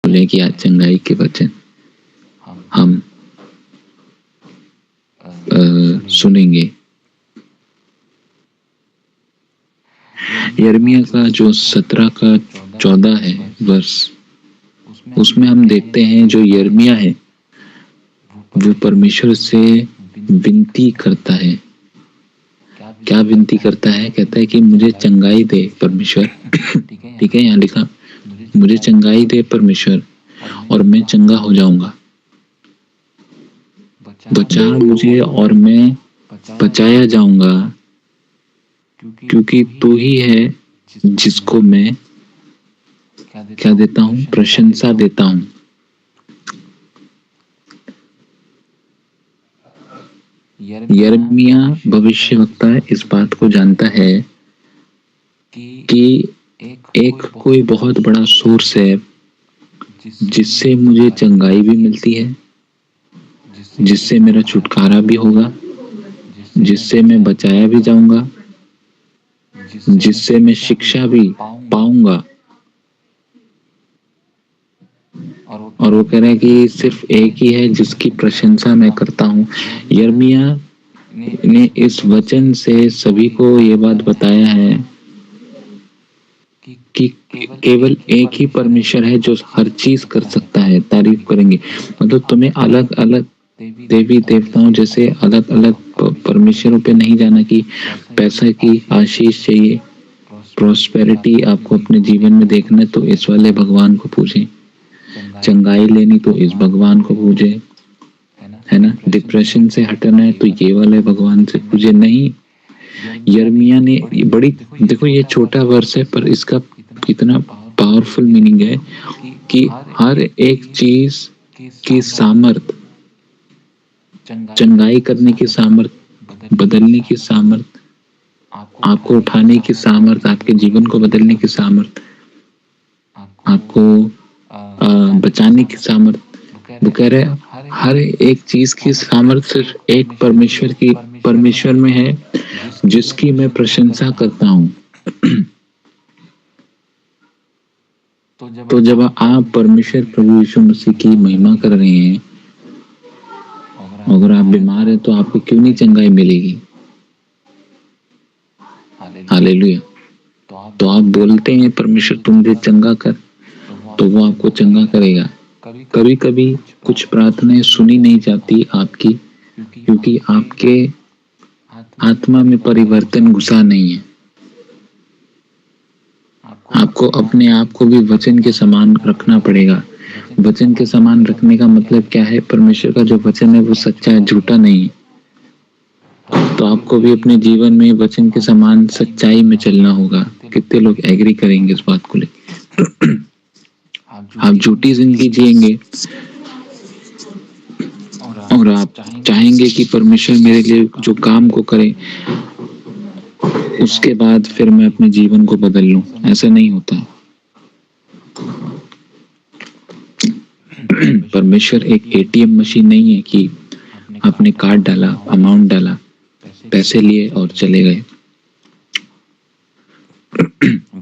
बोले कि आज चंगाई के वचन हम सुनेंगे। यिर्मयाह का जो 17 का 14 है वर्ष, उसमें हम देखते हैं जो यिर्मयाह है वो परमेश्वर से विनती करता है। क्या विनती करता है? कहता है कि मुझे चंगाई दे परमेश्वर। ठीक है, यहाँ लिखा मुझे चंगाई दे परमेश्वर और मैं चंगा हो जाऊंगा। बचा मुझे और मैं बचाया जाऊंगा, क्योंकि तू ही है जिसको मैं क्या देता हूँ? प्रशंसा देता हूँ। यिर्मयाह भविष्यवक्ता इस बात को जानता है कि एक कोई बहुत बड़ा सोर्स है जिससे मुझे चंगाई भी मिलती है, जिससे मेरा छुटकारा भी होगा, जिससे मैं बचाया भी जाऊंगा, जिससे मैं शिक्षा भी पाऊंगा। और वो कह रहा है कि सिर्फ एक ही है जिसकी प्रशंसा मैं करता हूँ। यिर्मयाह ने इस वचन से सभी को ये बात बताया है कि केवल एक ही परमेश्वर है जो हर चीज कर सकता है। तारीफ करेंगे, मतलब तुम्हें अलग अलग देवी देवताओं जैसे अलग अलग परमेश्वरों पे नहीं जाना कि पैसा की आशीष चाहिए, प्रॉस्पेरिटी आपको अपने जीवन में देखना है तो इस वाले भगवान को पूजें, चंगाई लेनी तो इस भगवान को पूजे, है ना, डिप्रेशन से हटना है तो ये वाले भगवान से पूजे। नहीं, यिर्मयाह ने बड़ी, देखो ये छोटा वर्ष है पर इसका कितना पावरफुल मीनिंग है कि हर एक चीज की सामर्थ, चंगाई करने की सामर्थ, बदलने की सामर्थ, आपको उठाने की सामर्थ, आपके जीवन को बदलने की सामर्थ, आपको बचाने की सामर्थ। वो कह रहे हर एक चीज की सामर्थ सिर्फ एक परमेश्वर में है जिसकी मैं प्रशंसा करता हूँ। तो जब आप परमेश्वर प्रभु यीशु मसीह की महिमा कर रहे हैं, अगर आप बीमार हैं तो आपको क्यों नहीं चंगाई मिलेगी? हालेलुया। तो आप बोलते हैं परमेश्वर तुम मुझे चंगा कर, तो वो आपको चंगा करेगा। कभी कभी कुछ प्रार्थनाएं सुनी नहीं जाती आपकी, क्योंकि आपके आत्मा में परिवर्तन घुसा नहीं है। आपको अपने आप को भी वचन के समान रखना पड़ेगा। वचन के समान रखने का मतलब क्या है? परमेश्वर का जो वचन है वो सच्चा है, झूठा नहीं है। तो आपको भी अपने जीवन में वचन के समान सच्चाई में चलना होगा। कितने लोग एग्री करेंगे इस बात को लेकर? आप झूठी जिंदगी जिएंगे और आप चाहेंगे कि परमेश्वर मेरे लिए जो काम को करे उसके बाद फिर मैं अपने जीवन को बदल लूं। ऐसा नहीं होता। परमेश्वर एक एटीएम मशीन नहीं है कि आपने कार्ड डाला, अमाउंट डाला, पैसे लिए और चले गए।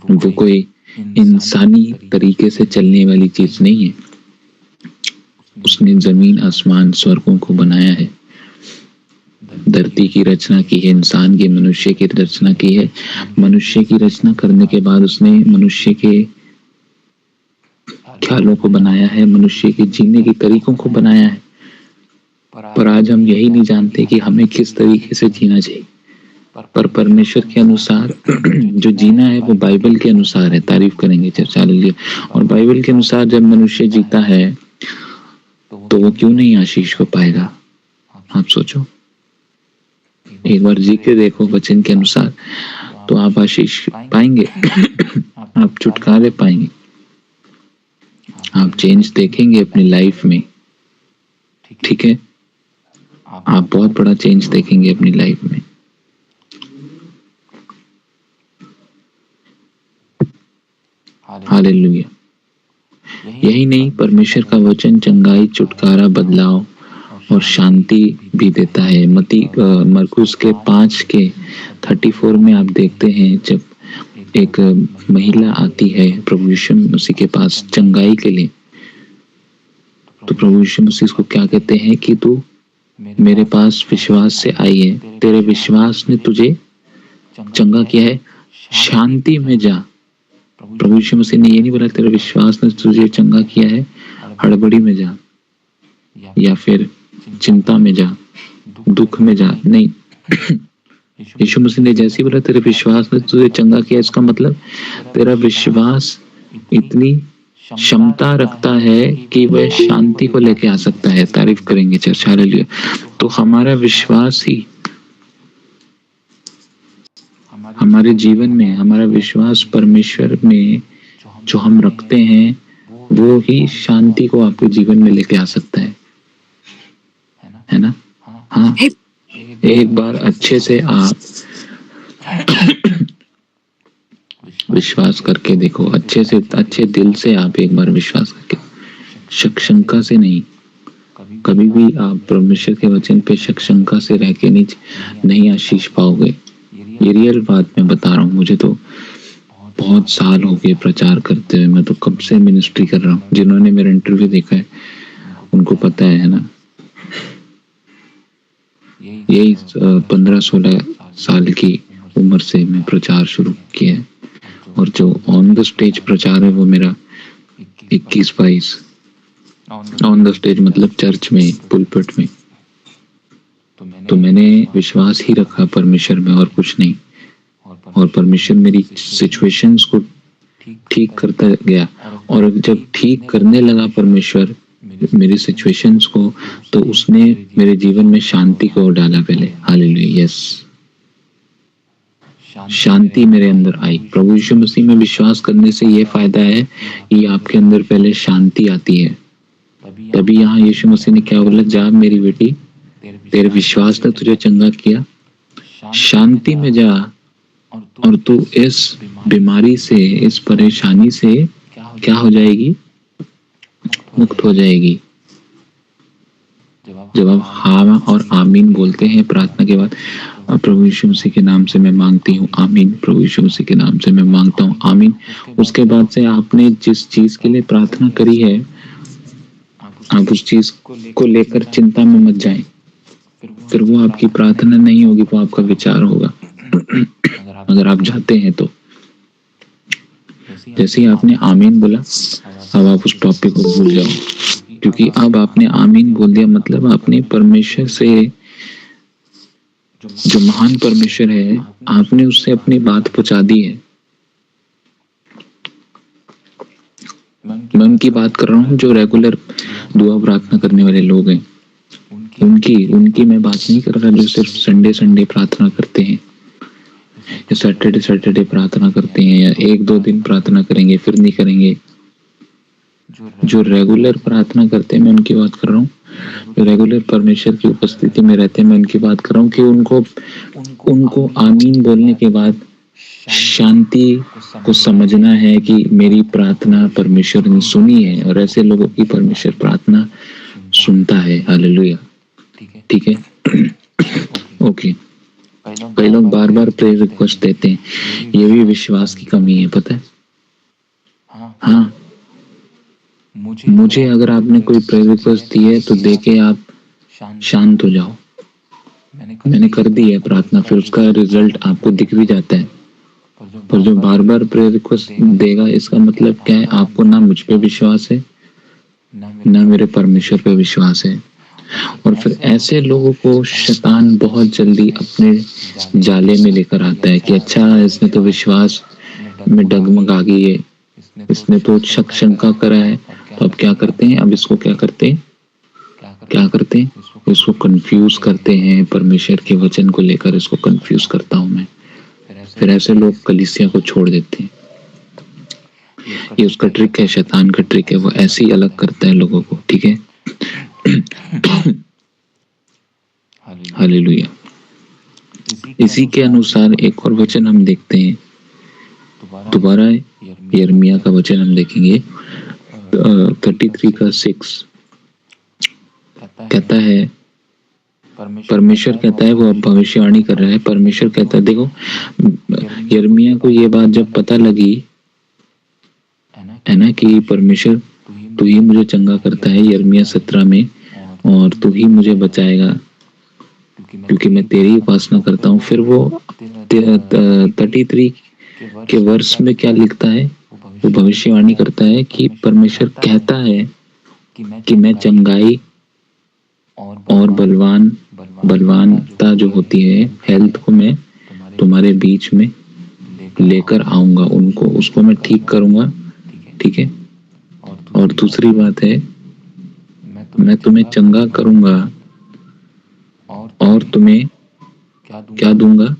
वो कोई इंसानी तरीके से चलने वाली चीज नहीं है। उसने जमीन आसमान स्वर्गों को बनाया है, धरती की रचना की है, इंसान की, मनुष्य की रचना की है। मनुष्य की रचना करने के बाद उसने मनुष्य के ख्यालों को बनाया है, मनुष्य के जीने के तरीकों को बनाया है। पर आज हम यही नहीं जानते कि हमें किस तरीके से जीना चाहिए। पर परमेश्वर के अनुसार जो जीना है वो बाइबल के अनुसार है। तारीफ करेंगे चर्चा लिए। और बाइबल के अनुसार जब मनुष्य जीता है तो वो क्यों नहीं आशीष को पाएगा? आप सोचो, एक बार जी के देखो वचन के अनुसार, तो आप आशीष पाएंगे। आप छुटकारे पाएंगे, आप चेंज देखेंगे अपनी लाइफ में। ठीक है, आप बहुत बड़ा चेंज देखेंगे अपनी लाइफ में। हालेलुया। यही नहीं, परमेश्वर का वचन चंगाई, छुटकारा, बदलाव और शांति भी देता है। मरकुस के 5 के 34 में आप देखते हैं जब एक महिला आती है प्रभु यीशु मसीह के पास चंगाई के लिए, तो प्रभु यीशु मसीह उसको क्या कहते हैं कि तू मेरे पास विश्वास से आई है, तेरे विश्वास ने तुझे चंगा किया है, शांति में जा। प्रभु यीशु मसीह ने ये नहीं बोला तेरे विश्वास ने तुझे चंगा किया है, हड़बड़ी में जा या फिर चिंता में जा, दुख में जा, नहीं। यीशु मसीह ने जैसे ही बोला तेरे विश्वास ने तुझे चंगा किया, इसका मतलब तेरा विश्वास इतनी क्षमता रखता है कि वह शांति को लेके आ सकता है। तारीफ करेंगे चर्च, हालेलुया। तो हमारा विश्वास ही हमारे जीवन में, हमारा विश्वास परमेश्वर में जो हम रखते हैं वो ही शांति को आपके जीवन में लेके आ सकता है ना? हाँ, एक बार अच्छे से आप विश्वास करके देखो, अच्छे दिल से आप एक बार विश्वास करके, शंका से नहीं। कभी भी आप परमेश्वर के वचन पे शंका से रह के नहीं आशीष पाओगे। ये रियल बात मैं बता रहा हूँ। मुझे तो बहुत साल हो गए प्रचार करते हुए, मैं तो कब से मिनिस्ट्री कर रहा हूँ। जिन्होंने मेरा इंटरव्यू देखा है उनको पता है ना। यही 15-16 साल की उम्र से मैं प्रचार शुरू किया है, और जो ऑन द स्टेज प्रचार है वो मेरा 21-22। ऑन द स्टेज मतलब चर्च में, पुलपिट में। तो मैंने विश्वास ही रखा परमेश्वर में और कुछ नहीं, और परमेश्वर मेरी सिचुएशंस को ठीक करता गया। और जब ठीक करने लगा परमेश्वर मेरी सिचुएशंस को, तो उसने मेरे जीवन में शांति को डाला पहले। हालेलुया, यस, शांति मेरे अंदर आई। प्रभु यीशु मसीह में विश्वास करने से ये फायदा है कि आपके अंदर पहले शांति आती है। तभी यहाँ यीशु मसीह ने क्या बोला, जा मेरी बेटी, तेरे विश्वास ने तुझे चंगा किया, शांति में जा, और तू इस बीमारी से, इस परेशानी से क्या हो जाएगी, मुक्त हो जाएगी। जब आप हाँ और आमीन बोलते हैं प्रार्थना के बाद, प्रभु यीशु मसीह के नाम से मैं मांगती हूँ, आमीन, प्रभु यीशु मसीह के नाम से मैं मांगता हूँ, आमीन। उसके बाद से आपने जिस चीज के लिए प्रार्थना करी है, आप उस चीज को लेकर चिंता में मत जाएं। फिर वो आपकी प्रार्थना नहीं होगी, वो आपका विचार होगा। अगर आप चाहते हैं तो जैसे ही आपने आमीन बोला, अब आप उस टॉपिक को भूल जाओ, क्योंकि अब आपने आमीन बोल दिया, मतलब आपने परमेश्वर से, जो महान परमेश्वर है, आपने उससे अपनी बात पहुंचा दी है। मैं उनकी बात कर रहा हूँ जो रेगुलर दुआ प्रार्थना करने वाले लोग हैं, उनकी मैं बात नहीं कर रहा जो सिर्फ संडे प्रार्थना करते हैं, या सैटरडे प्रार्थना करते हैं, या 1-2 दिन प्रार्थना करेंगे फिर नहीं करेंगे। जो रेगुलर प्रार्थना करते हैं मैं उनकी बात कर रहा हूँ, जो रेगुलर परमेश्वर की उपस्थिति में रहते हैं मैं उनकी बात कर रहा हूँ, कि उनको आमीन बोलने के बाद शांति को समझना है कि मेरी प्रार्थना परमेश्वर ने सुनी है, और ऐसे लोगों की परमेश्वर प्रार्थना सुनता है। हालेलुया, ठीक है। ओके, कई लोग बार बार प्रेयर रिक्वेस्ट देते हैं, ये भी विश्वास की कमी है, पता है। हाँ, मुझे अगर आपने कोई प्रेयर रिक्वेस्ट दी है तो देके आप शांत हो जाओ। मैंने कर दी है प्रार्थना, फिर उसका रिजल्ट आपको दिख भी जाता है। पर जो बार बार प्रेयर रिक्वेस्ट देगा, इसका मतलब क्या है, आपको ना मुझ पे विश्वास है ना मेरे परमेश्वर पे विश्वास है। और फिर ऐसे लोगों को शैतान बहुत जल्दी अपने जाले में लेकर आता है कि अच्छा, इसने तो विश्वास में डगमगा गई है, इसने तो शंका करा है, तो अब क्या करते हैं, अब इसको क्या करते हैं, इसको कंफ्यूज करते हैं। परमेश्वर के वचन को लेकर इसको कंफ्यूज करता हूं मैं। फिर ऐसे लोग कलीसिया को छोड़ देते हैं। ये उसका ट्रिक है, शैतान का ट्रिक है, वो ऐसे ही अलग करता है लोगों को, ठीक है। हालेलुया। इसी के अनुसार एक और वचन हम देखते हैं, दोबारा यिर्मयाह का वचन हम देखेंगे, 33 का 6 कहता है, परमेश्वर कहता है, वो अब भविष्यवाणी कर रहा है। परमेश्वर कहता है, देखो यिर्मयाह को ये बात जब पता लगी है ना कि परमेश्वर तू ही मुझे चंगा करता है, यिर्मयाह 17 में, और तू ही मुझे बचाएगा क्योंकि मैं तेरी उपासना करता हूँ। फिर वो 33 के वर्ष में क्या लिखता है, वो भविष्यवाणी करता है कि परमेश्वर कहता है कि मैं चंगाई और बलवानता जो होती है, हेल्थ को मैं तुम्हारे बीच में लेकर आऊंगा, उनको उसको मैं ठीक करूंगा, ठीक है। और दूसरी बात है, मैं तुम्हें चंगा करूंगा और तुम्हें क्या दूंगा,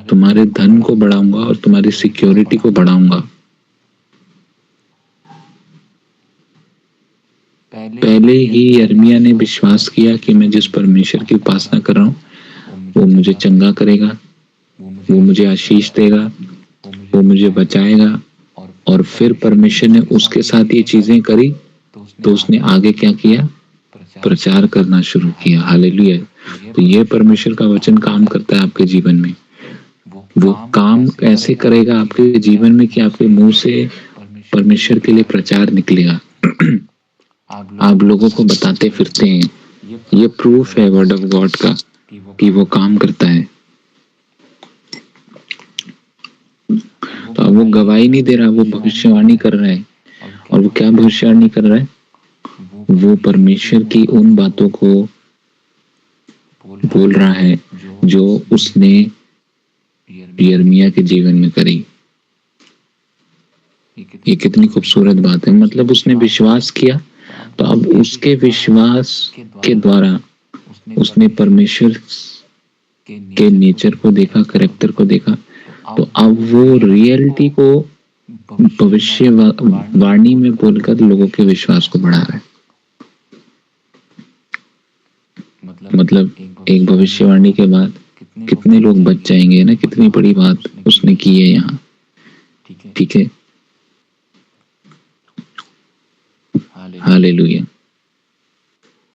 तुम्हारे धन को बढ़ाऊंगा और तुम्हारी सिक्योरिटी को बढ़ाऊंगा। पहले ही यिर्मयाह ने विश्वास किया कि मैं जिस परमेश्वर की उपासना कर रहा हूँ वो मुझे चंगा करेगा, वो मुझे आशीष देगा, वो मुझे बचाएगा। और फिर परमेश्वर ने उसके साथ ये चीजें करी तो उसने आगे क्या किया, प्रचार करना शुरू किया। हालेलुया। तो ये परमेश्वर का वचन काम करता है आपके जीवन में। वो काम ऐसे करेगा आपके जीवन में कि आपके मुंह से परमेश्वर के लिए प्रचार निकलेगा। आप लोगों को बताते फिरते हैं। ये प्रूफ है वर्ड ऑफ गॉड का कि वो काम करता है। तो अब वो गवाही नहीं दे रहा, वो भविष्यवाणी कर रहा है। और वो क्या भविष्यवाणी कर रहा है, वो परमेश्वर की उन बातों को बोल रहा है जो उसने यिर्मयाह के जीवन में करी। ये कितनी खूबसूरत बात है। मतलब उसने विश्वास किया, तो अब उसके विश्वास के द्वारा उसने परमेश्वर के नेचर को देखा, कैरेक्टर को देखा। तो अब वो रियलिटी को भविष्यवाणी में बोलकर लोगों के विश्वास को बढ़ा रहा है। मतलब एक भविष्यवाणी के बाद कितने लोग बच जाएंगे ना, कितनी बड़ी बात उसने की है यहाँ, ठीक है। हालेलुया।